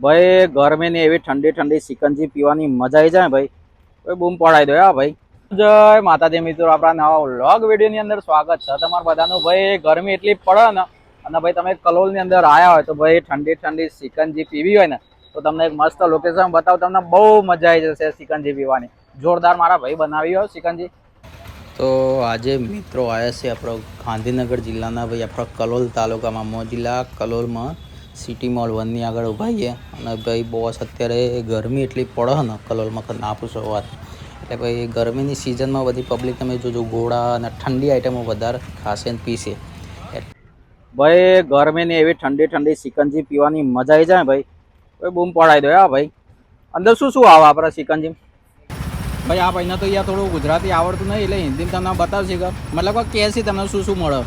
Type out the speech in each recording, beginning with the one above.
ભાઈ ગરમીની એવી ઠંડી ઠંડી સિકંજી પીવાની મજા આવી જાય ભાઈ. કોઈ બૂમ પડાઈ દો હા ભાઈ. જય માતાજી મિત્રો, આપણા નવા વ્લોગ વિડીયોની અંદર સ્વાગત છે તમારા બધાનું. ભાઈ ગરમી એટલી પડે ને, અને ભાઈ તમે કલોલની અંદર આવ્યા હોય તો ભાઈ ઠંડી ઠંડી સિકંજી પીવી હોય ને તો તમને એક મસ્ત લોકેશન બતાવું, તમને બહુ મજા આવી જશે સિકંજી પીવાની. જોરદાર મારા ભાઈ બનાવી હોય સિકંજી. તો આજે મિત્રો આવ્યા છે આપણો ગાંધીનગર જિલ્લાના ભાઈ આપણા કલોલ તાલુકામાં મોજીલા કલોલમાં સિટી મોલ 1 ની આગળ ઊભા છીએ. અને ભાઈ બોસ અત્યારે ગરમી એટલી પડે ને કલોલમાં ના પૂછો વાત. એટલે ભાઈ ગરમીની સિઝનમાં બધી પબ્લિક તમે જોજો ગોળા અને ઠંડી આઈટમો વધારે ખાશે ને પીશે. ભાઈ ગરમીની એવી ઠંડી ઠંડી સિકંજી પીવાની મજા આવી જાય ભાઈ. કોઈ બૂમ પડાઈ દો હા ભાઈ. અંદર શું શું આવે આપણા સિકંજી? भाई आप अहियाँ तो यहाँ थोड़ा गुजराती आवड़त नहीं એટલે हिंदी में તમને बतावશે કે मतलब कैसी તમને શું શું મળે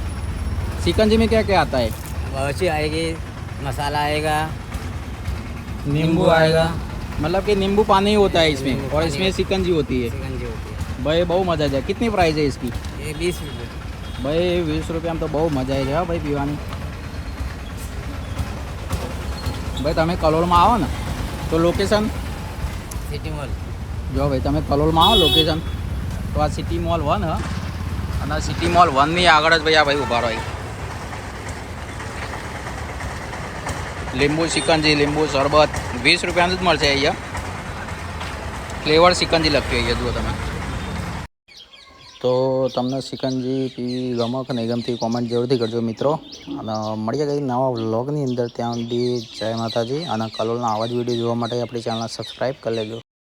सिकंजी में? क्या क्या आता है? बर्ची आएगी, मसाला आएगा, नींबू आएगा, मतलब कि नींबू पानी होता है इसमें और इसमें सिकंजी होती है. सिकंजी होती भाई बहुत मजा आ जाए. कितनी प्राइस है इसकी? है। ये 20 रुपये। भाई 20 रुपये में तो बहुत मजा આવી જાય ભાઈ પીવાની. ભાઈ તમે કલોલમાં આવો ને તો લોકેશન सिटी मॉल। જો ભાઈ તમે કલોલમાં આવો લોકેશન તો આ સિટી મોલ 1 હ, અને સિટી મોલ 1 ની આગળ જ ભાઈ આ ભાઈ ઊભા રહો. લીંબુ સિકંજી, લીંબુ શરબત 20 રૂપિયાનું જ મળશે અહીંયા. ફ્લેવર સિકંજી લખ્યું અહીંયા જુઓ તમે. તો તમને સિકંજી પીવી ગમે કે નહીં ગમતી કોમેન્ટ જરૂરથી કરજો મિત્રો. અને મળીએ કંઈ નવા વ્લોગની અંદર. ત્યાં સુધી જય માતાજી. અને કલોલના આવા જ વિડીયો જોવા માટે આપણી ચેનલને સબસ્ક્રાઈબ કરી લેજો.